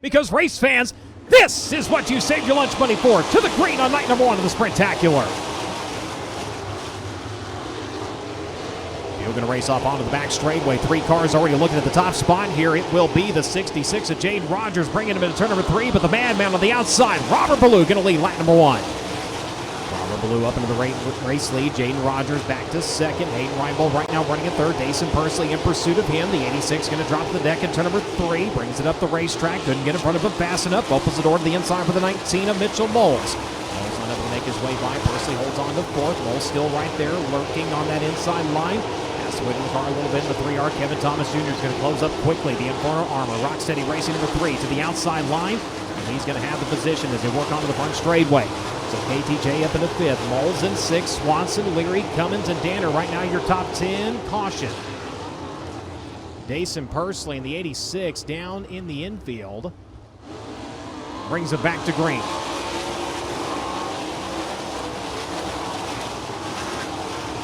Because race fans, this is what you save your lunch money for. To the green on night number one of the Sprintacular. You're going to race off onto the back straightaway. Three cars already looking at the top spot here. It will be the 66 of Jaden Rogers bringing him into turn number 3, but the madman on the outside, Robert Ballou, going to lead lap number 1. Robert Ballou up into the race lead. Jaden Rogers back to second. Hayden Reinbold right now running in third. Dason Persley in pursuit of him. The 86 going to drop the deck in turn number 3. Brings it up the racetrack. Couldn't get in front of him fast enough. Opens the door to the inside for the 19 of Mitchell Moles. Moles unable to make his way by. Persley holds on to fourth. Moles still right there lurking on that inside line. Has to wait in the car a little bit in the 3R. Kevin Thomas Jr. is going to close up quickly. The Inferno Armor. Rocksteady Racing number 3 to the outside line. And he's going to have the position as they work onto the front straightaway. So KTJ up in the 5th, Moles in 6th, Swanson, Leary, Cummins, and Danner right now your top 10. Caution. Dason Persley in the 86 down in the infield. Brings it back to green.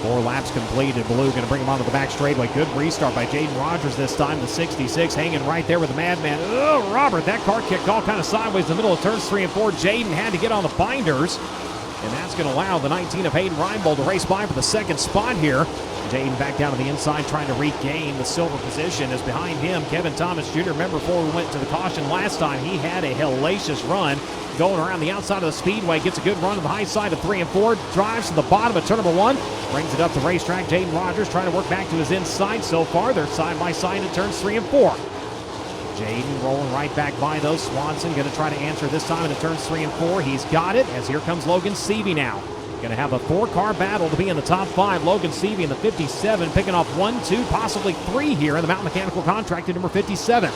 Four laps completed. Ballou going to bring him onto the back straightaway. Good restart by Jaden Rogers this time. The 66 hanging right there with the madman. Oh, Robert, that car kicked all kind of sideways in the middle of turns 3 and 4. Jaden had to get on the binders, and that's going to allow the 19 of Hayden Reinbold to race by for the second spot here. Jaden back down to the inside trying to regain the silver position as behind him Kevin Thomas Jr. Remember before we went to the caution last time, he had a hellacious run going around the outside of the Speedway. Gets a good run on the high side of 3 and 4. Drives to the bottom of turn number 1. Brings it up the racetrack. Jaden Rogers trying to work back to his inside so far. They're side by side in turns 3 and 4. Jaden rolling right back by those. Swanson going to try to answer this time into turns 3 and 4. He's got it as here comes Logan Seavey now. Going to have a 4-car battle to be in the top 5. Logan Seavey in the 57 picking off 1, 2, possibly 3 here in the Mountain Mechanical contract at number 57.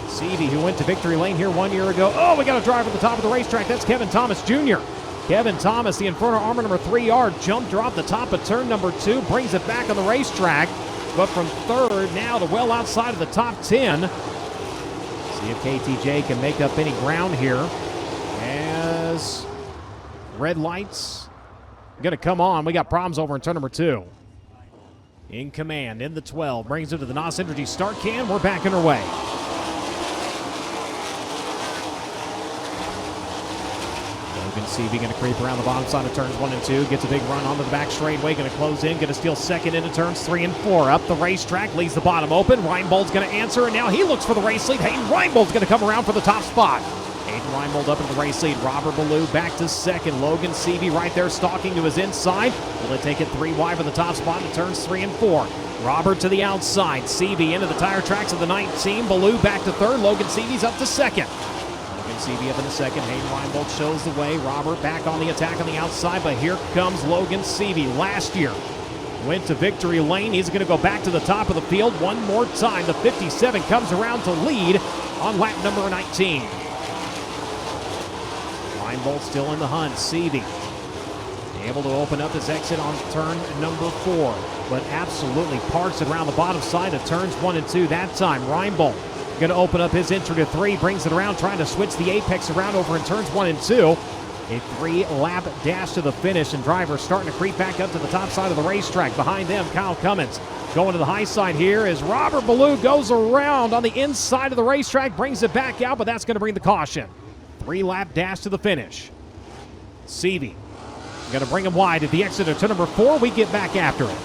Seavey, who went to victory lane here 1 year ago. Oh, we got a driver at the top of the racetrack. That's Kevin Thomas Jr. Kevin Thomas, the Inferno Armor number 3R, jump drop the top of turn number 2, brings it back on the racetrack. But from third now to well outside of the top 10. See if KTJ can make up any ground here as red lights going to come on. We got problems over in turn number 2. In command in the 12. Brings it to the NOS Energy start can. We're back underway. Logan Seavey going to creep around the bottom side of turns 1 and 2. Gets a big run onto the back straightaway. Going to close in. Going to steal second into turns 3 and 4. Up the racetrack. Leaves the bottom open. Reinbold's going to answer. And now he looks for the race lead. Hayden Reinbold's going to come around for the top spot. Hayden Reinbold up into the race lead. Robert Ballou back to second. Logan Seavey right there stalking to his inside. Will they take it 3 wide for the top spot in turns 3 and 4. Robert to the outside. Seavey into the tire tracks of the 19. Ballou back to third. Logan Seavey's up to second. Logan Seavey up in the second. Hayden Reinbold shows the way. Robert back on the attack on the outside, but here comes Logan Seavey. Last year went to victory lane. He's going to go back to the top of the field one more time. The 57 comes around to lead on lap number 19. Reinbold still in the hunt. Seavey able to open up his exit on turn number 4, but absolutely parks it around the bottom side of turns 1 and 2 that time. Reinbold going to open up his entry to 3, brings it around, trying to switch the apex around over in turns 1 and 2. A 3-lap dash to the finish, and drivers starting to creep back up to the top side of the racetrack. Behind them, Kyle Cummins going to the high side here as Robert Ballou goes around on the inside of the racetrack, brings it back out, but that's going to bring the caution. 3-lap dash to the finish. Seavey going to bring him wide at the exit of turn number 4. We get back after it.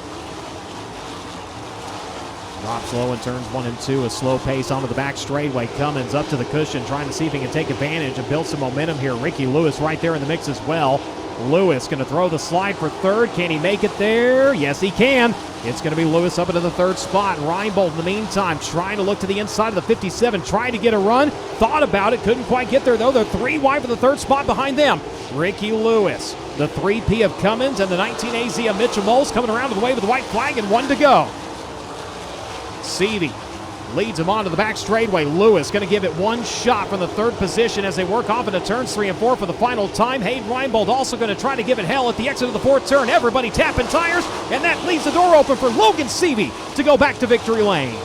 Drops low in turns 1 and 2. A slow pace onto the back straightaway. Cummins up to the cushion, trying to see if he can take advantage and build some momentum here. Ricky Lewis right there in the mix as well. Lewis going to throw the slide for third. Can he make it there? Yes, he can. It's going to be Lewis up into the third spot. Reinbold in the meantime trying to look to the inside of the 57, trying to get a run. Thought about it, couldn't quite get there though. They're 3 wide for the third spot behind them. Ricky Lewis, the 3P of Cummins, and the 19AZ of Mitchell Moles coming around to the way with the white flag and 1 to go. Seavey leads him onto the back straightaway. Lewis going to give it 1 shot from the third position as they work off into turns 3 and 4 for the final time. Hayden Reinbold also going to try to give it hell at the exit of the 4th turn. Everybody tapping tires, and that leaves the door open for Logan Seavey to go back to victory lane.